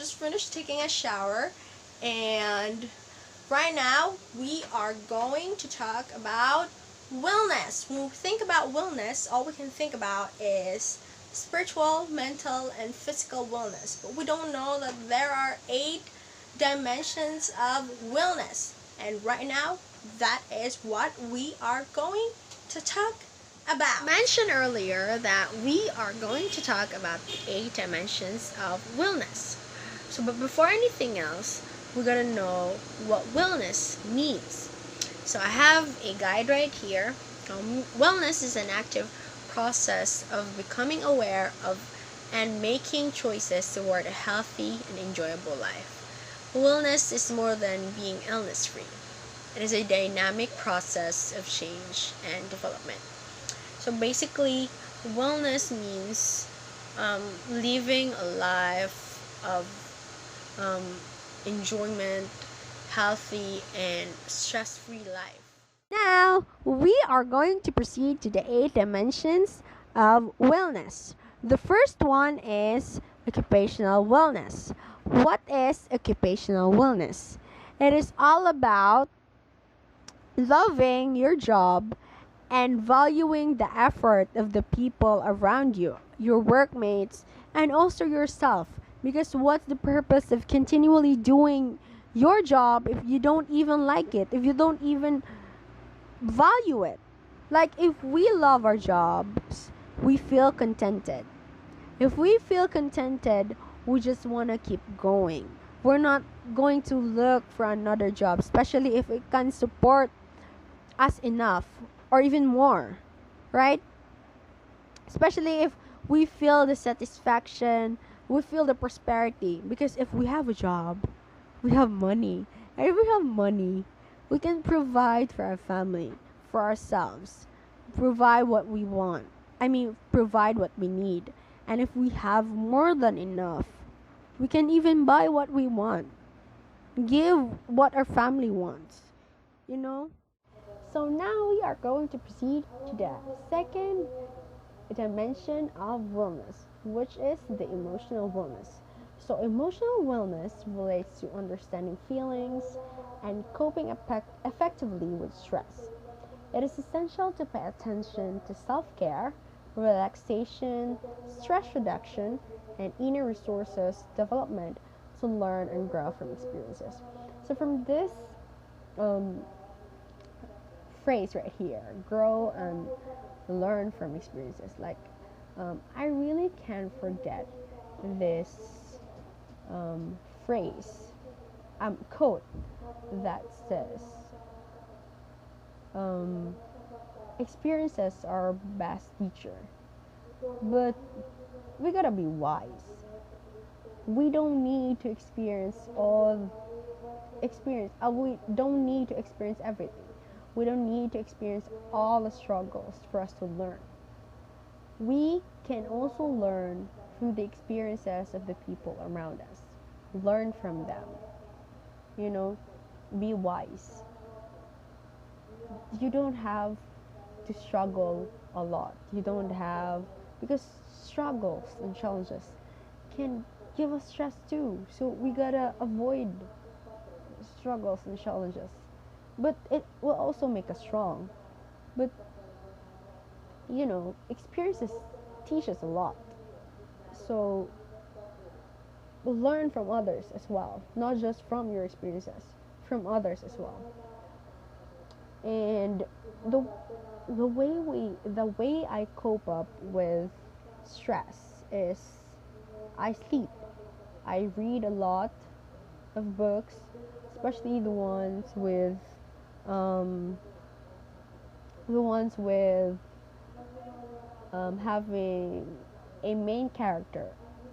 just finished taking a shower, and right now we are going to talk about wellness. When we think about wellness, all we can think about is spiritual, mental, and physical wellness. But we don't know that there are 8 dimensions of wellness. And right now, that is what we are going to talk about. I mentioned earlier that we are going to talk about the 8 dimensions of wellness. But before anything else, we're gonna know what wellness means. So I have a guide right here. Wellness is an active process of becoming aware of and making choices toward a healthy and enjoyable life. Wellness is more than being illness free. It is a dynamic process of change and development. So basically, wellness means living a life of enjoyment, healthy, and stress-free life. Now, we are going to proceed to the 8 dimensions of wellness. The first one is occupational wellness. What is occupational wellness? It is all about loving your job and valuing the effort of the people around you, your workmates, and also yourself. Because what's the purpose of continually doing your job if you don't even like it, if you don't even value it? Like, if we love our jobs, we feel contented. If we feel contented, we just want to keep going. We're not going to look for another job, especially if it can support us enough or even more, right? Especially if we feel the satisfaction, we feel the prosperity. Because if we have a job, we have money. And if we have money, we can provide for our family, for ourselves, provide what we want. Provide what we need. And if we have more than enough, we can even buy what we want, give what our family wants, you know? So now we are going to proceed to the second dimension of wellness, which is the emotional wellness. So emotional wellness relates to understanding feelings and coping effectively with stress. It is essential to pay attention to self-care, relaxation, stress reduction, and inner resources development to learn and grow from experiences. So from this um, phrase right here, grow and learn from experiences, like I really can't forget this phrase, quote that says, experiences are our best teacher, but we gotta be wise. We don't need to we don't need to experience everything. We don't need to experience all the struggles for us to learn. We can also learn through the experiences of the people around us. Learn from them. You know, be wise. You don't have to struggle a lot. You don't have, because struggles and challenges can give us stress too. So we gotta avoid struggles and challenges. But it will also make us strong. But experiences teach us a lot. So learn from others as well, not just from your experiences, from others as well. And the the way I cope up with stress is I sleep. I read a lot of books, especially um, the ones with having a main character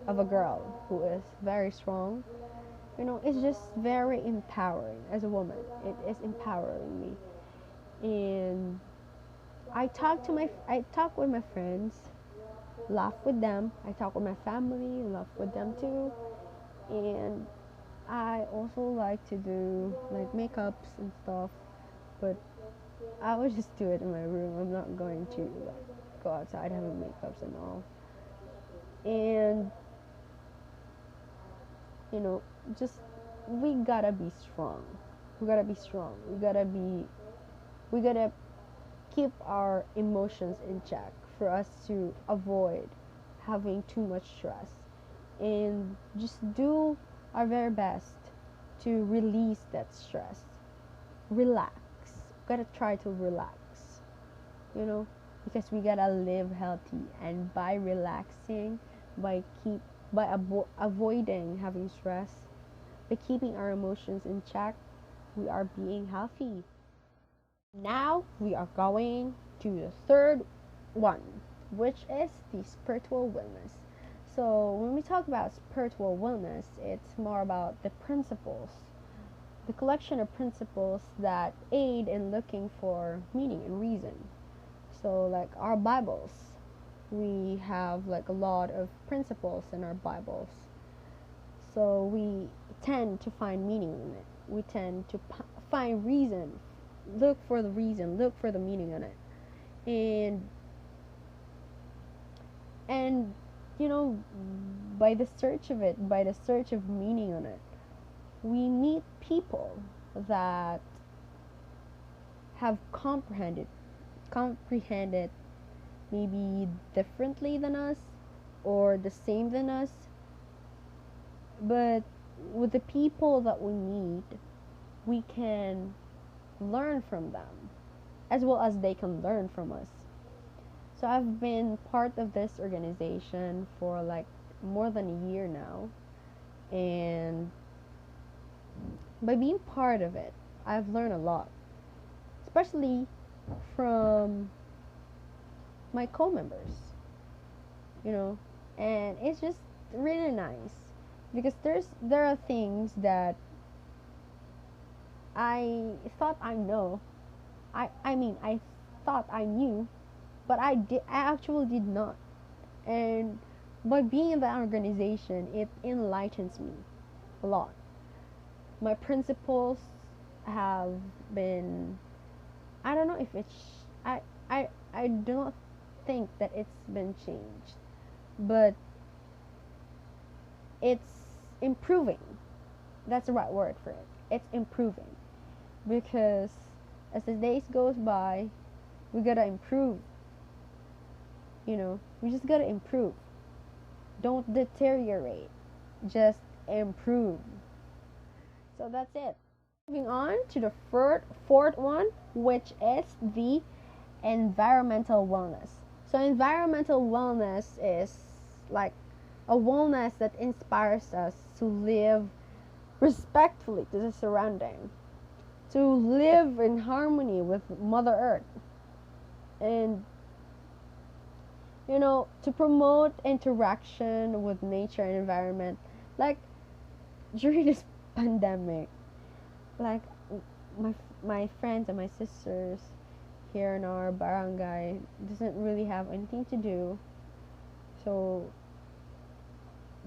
of a girl who is very strong. It's just very empowering as a woman. It is empowering me. And I talk with my friends, laugh with them. I talk with my family, laugh with them too. And I also like to do like makeups and stuff, but I would just do it in my room. I'm not going to go outside having makeups and all. And you know, just we gotta be strong. We gotta be strong. We gotta keep our emotions in check for us to avoid having too much stress, and just do our very best to release that stress. Relax. Gotta try to relax, you know, because we gotta live healthy, and by relaxing, by keep by avoiding having stress, by keeping our emotions in check, we are being healthy. Now we are going to the third one, which is the spiritual wellness. So when we talk about spiritual wellness, it's more about the principles, the collection of principles that aid in looking for meaning and reason. So like our Bibles, we have like a lot of principles in our Bibles. So we tend to find meaning in it. We tend to find reason, look for the reason, look for the meaning in it. And you know, by the search of it, by the search of meaning on it, we meet people that have comprehended maybe differently than us or the same than us. But with the people that we meet, we can learn from them as well as they can learn from us. So I've been part of this organization for like more than a year now, and by being part of it, I've learned a lot, especially from my co-members, you know, and it's just really nice because there are things that I thought I know. I thought I knew, but I actually did not. And by being in that organization, it enlightens me a lot. My principles have been, I don't know if it's I do not think that it's been changed, but it's improving. That's the right word for it. It's improving because as the days goes by, we gotta improve. You know, we just gotta improve. Don't deteriorate. Just improve. So that's it. Moving on to the fourth one, which is the environmental wellness. So environmental wellness is like a wellness that inspires us to live respectfully to the surrounding, to live in harmony with Mother Earth, and you know, to promote interaction with nature and environment. Like during this pandemic, like my my friends and my sisters here in our barangay doesn't really have anything to do, so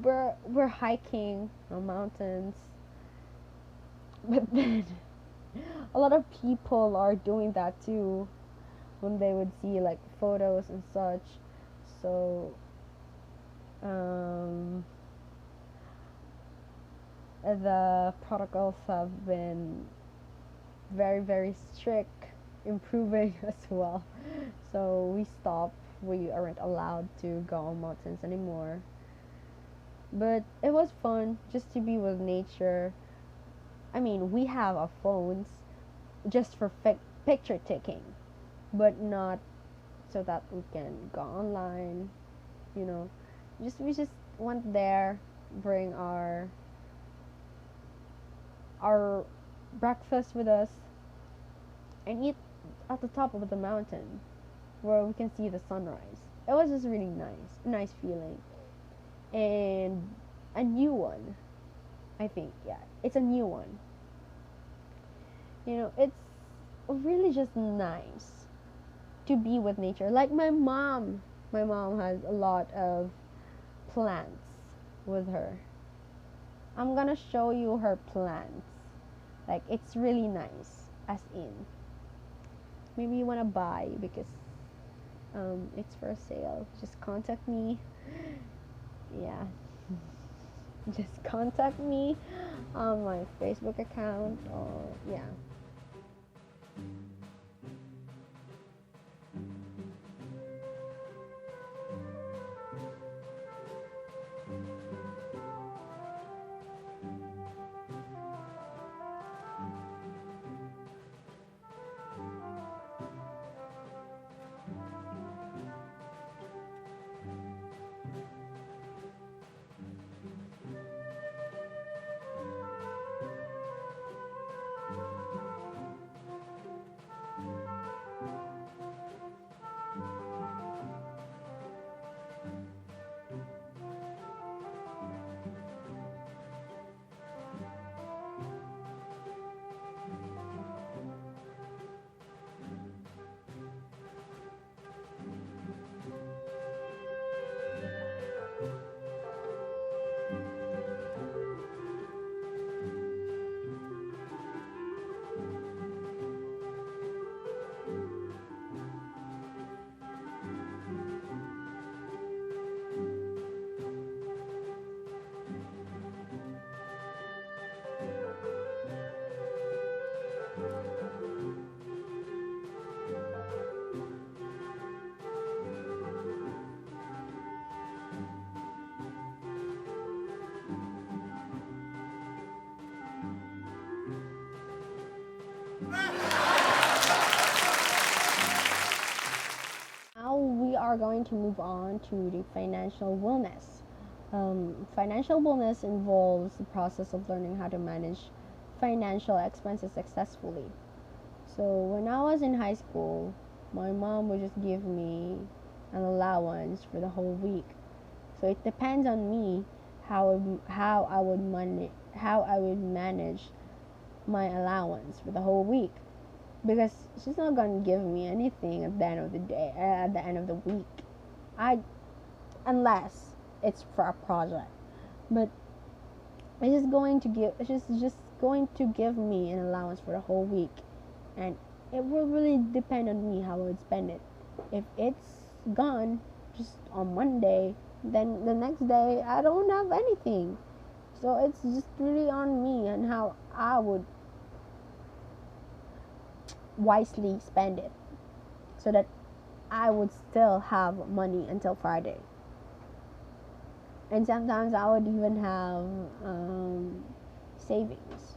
we're hiking on mountains, but then a lot of people are doing that too when they would see like photos and such. So the protocols have been very very strict, improving as well. So we stopped. We aren't allowed to go on mountains anymore. But it was fun just to be with nature. I mean, we have our phones just for picture taking, but not so that we can go online. You know, we just went there, bring our breakfast with us, and eat at the top of the mountain where we can see the sunrise. It was just really nice, a nice feeling, and a new one. I think, yeah, it's a new one. You know, it's really just nice to be with nature. Like my mom has a lot of plants with her. I'm gonna show you her plants. Like it's really nice, as in maybe you wanna buy because it's for sale. Just contact me. Yeah. just contact me on my Facebook account, or yeah. Now we are going to move on to the financial wellness. Financial wellness involves the process of learning how to manage financial expenses successfully. So when I was in high school, my mom would just give me an allowance for the whole week. So it depends on me how I would manage my allowance for the whole week, because she's not gonna give me anything at the end of the day, at the end of the week. I Unless it's for a project, but she's just going to give me an allowance for the whole week, and it will really depend on me how I would spend it. If it's gone just on Monday, then the next day I don't have anything. So it's just really on me and how I would wisely spend it, so that I would still have money until Friday. And sometimes I would even have savings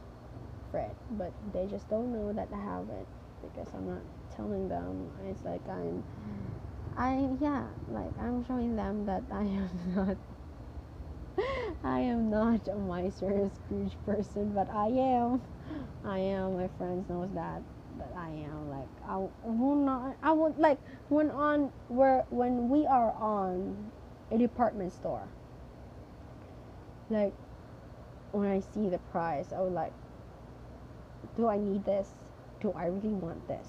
for it, but they just don't know that I have it because I'm not telling them. It's like I'm showing them that I am not I am not a miser Scrooge person, but I am. I am. My friends knows that I am. Like I will not. I would like when we are on a department store. Like when I see the price, I would like, do I need this? Do I really want this?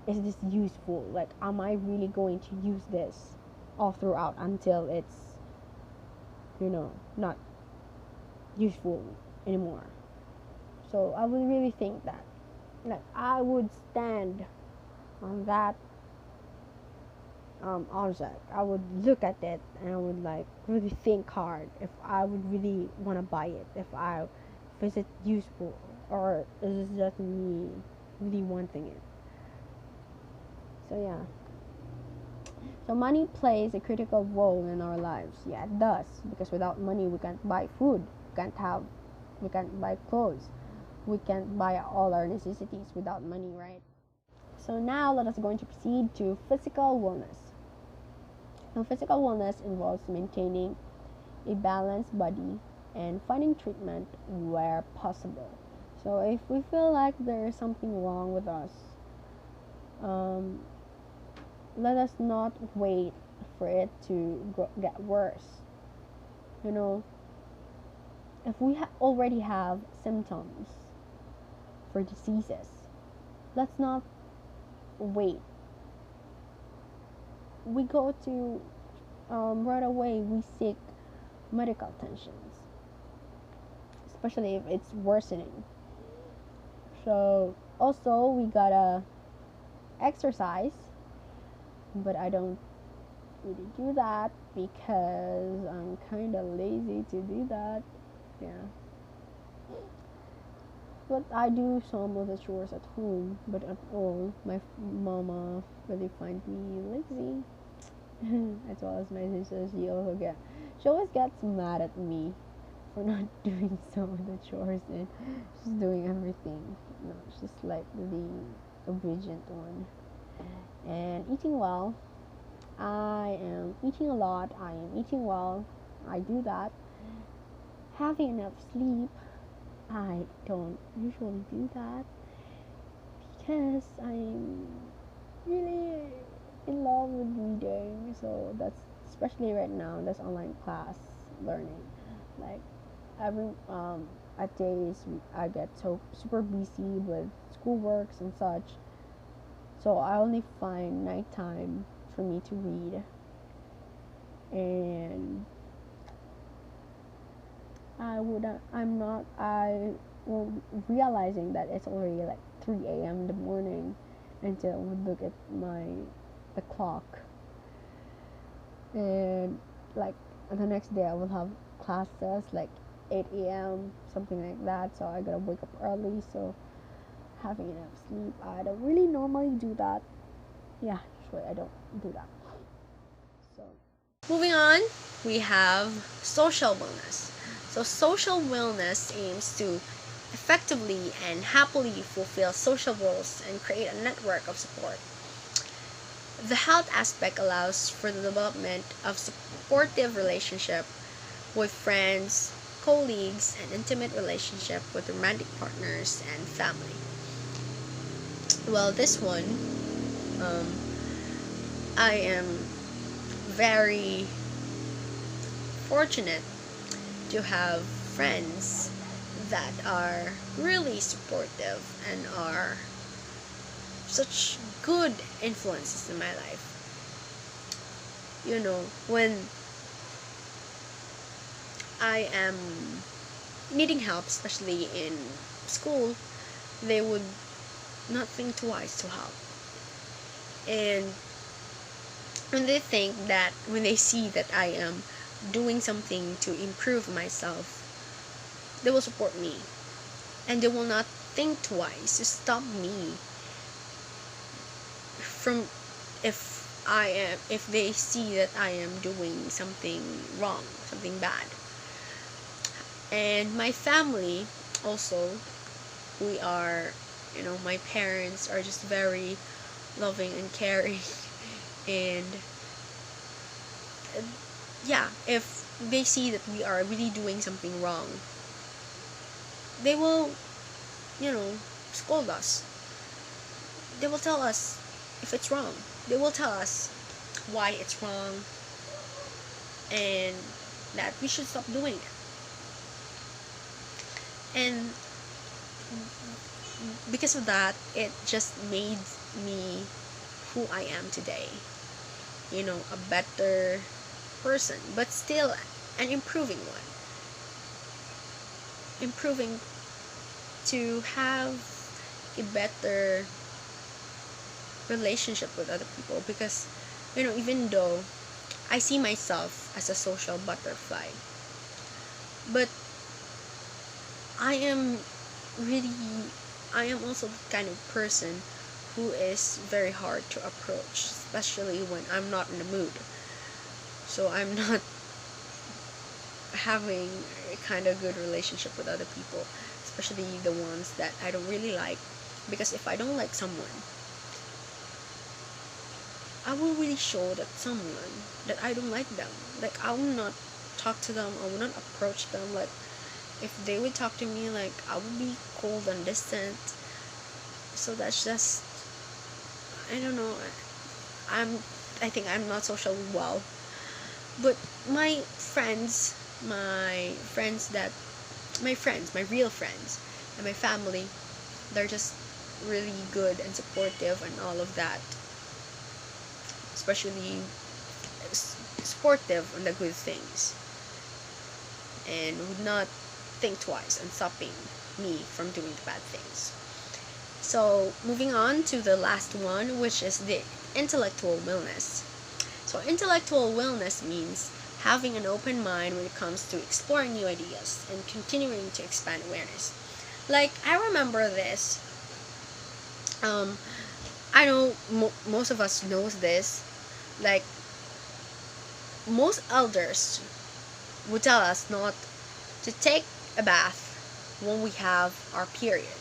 Is this useful? Like, am I really going to use this all throughout until it's, not useful anymore? So I would really think that, like, I would stand on that object. I would look at it and I would like really think hard if I would really want to buy it, if is it useful, or is it just me really wanting it. So yeah. So money plays a critical role in our lives. Yeah, it does, because without money we can't buy food, we can't buy clothes, we can't buy all our necessities without money, right? So now let us going to proceed to physical wellness. Now, physical wellness involves maintaining a balanced body and finding treatment where possible. So if we feel like there is something wrong with us, let us not wait for it to get worse. If we already have symptoms for diseases, let's not wait. We go to right away we seek medical attentions, especially if it's worsening. So also we gotta exercise, but I don't really do that because I'm kind of lazy to do that. Yeah. But I do some of the chores at home, but at all, my mama really finds me lazy. As well as my sister, she always gets mad at me for not doing some of the chores, and she's doing everything. No, she's like the obedient one. And eating well, I am eating a lot. I am eating well. I do that. Having enough sleep, I don't usually do that because I'm really in love with reading. So that's especially right now. That's online class learning. Like every at days I get so super busy with schoolworks and such. So I only find nighttime for me to read, and I will realizing that it's already like 3 a.m. in the morning until I would look at the clock, and like the next day I will have classes like 8 a.m., something like that, so I gotta wake up early. So having enough sleep, I don't really normally do that. Yeah, usually I don't do that. So Moving on, we have social wellness. So, social wellness aims to effectively and happily fulfill social goals and create a network of support. The health aspect allows for the development of supportive relationship with friends, colleagues, and intimate relationship with romantic partners and family. Well, this one, um, I am very fortunate to have friends that are really supportive and are such good influences in my life. You know, when I am needing help, especially in school, they would not think twice to help. And when they see that I am doing something to improve myself, they will support me. And they will not think twice to stop me from if they see that I am doing something wrong, something bad. And my family also, we are, my parents are just very loving and caring. And yeah, if they see that we are really doing something wrong, they will, scold us. They will tell us if it's wrong. They will tell us why it's wrong and that we should stop doing it. And because of that, it just made me who I am today. A better person, but still an improving one. Improving to have a better relationship with other people, because even though I see myself as a social butterfly, but I am also the kind of person who is very hard to approach, especially when I'm not in the mood. So I'm not having a kind of good relationship with other people, especially the ones that I don't really like. Because if I don't like someone, I will really show that I don't like them. Like, I will not talk to them, I will not approach them. Like, if they would talk to me, like, I would be cold and distant. So that's just, I don't know, I think I'm not socially well. But my friends, my real friends, and my family, they're just really good and supportive and all of that. Especially supportive on the good things, and would not think twice on stopping me from doing the bad things. So moving on to the last one, which is the intellectual wellness. So intellectual wellness means having an open mind when it comes to exploring new ideas and continuing to expand awareness. Like, I remember this. I know most of us knows this. Like, most elders would tell us not to take a bath when we have our period.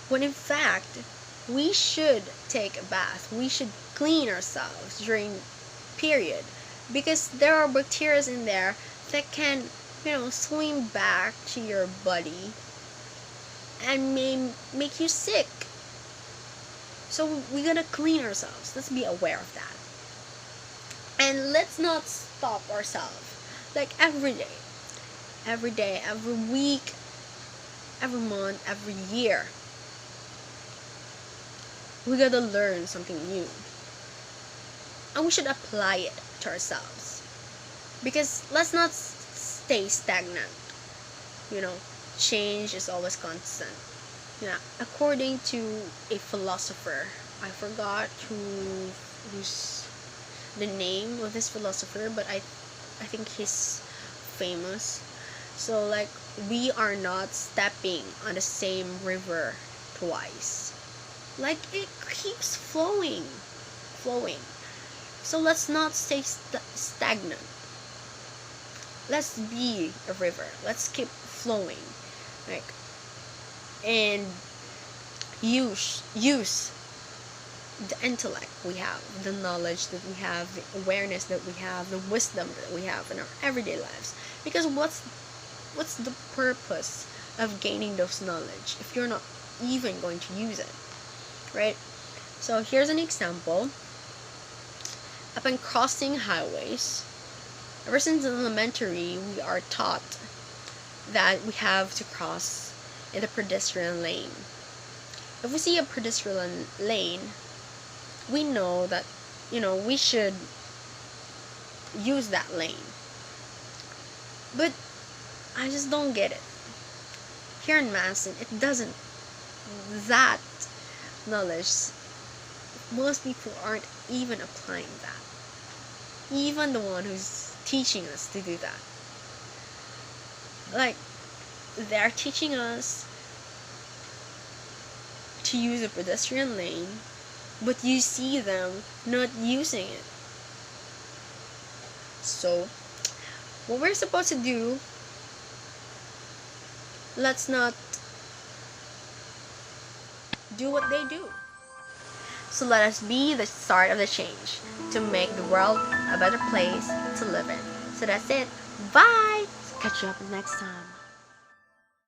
When in fact, we should take a bath. We should clean ourselves during period, because there are bacteria in there that can, swim back to your body and may make you sick. So we gotta clean ourselves. Let's be aware of that. And let's not stop ourselves. Like every day, every week, every month, every year, we gotta learn something new. And we should apply it to ourselves. Because let's not stay stagnant. Change is always constant. According to a philosopher, I forgot who's the name of this philosopher, but I think he's famous. So like, we are not stepping on the same river twice. Like, it keeps flowing. So let's not stay stagnant. Let's be a river. Let's keep flowing. Like, and use the intellect we have, the knowledge that we have, the awareness that we have, the wisdom that we have in our everyday lives. Because what's the purpose of gaining those knowledge if you're not even going to use it, right? So here's an example. Upon crossing highways, ever since elementary, we are taught that we have to cross in the pedestrian lane. If we see a pedestrian lane, we know that, we should use that lane. But I just don't get it. Here in Mason, it doesn't. That knowledge, most people aren't even applying that. Even the one who's teaching us to do that. Like, they're teaching us to use a pedestrian lane, but you see them not using it. So, what we're supposed to do, let's not do what they do. So let us be the start of the change to make the world a better place to live in. So that's it. Bye! Catch you up next time.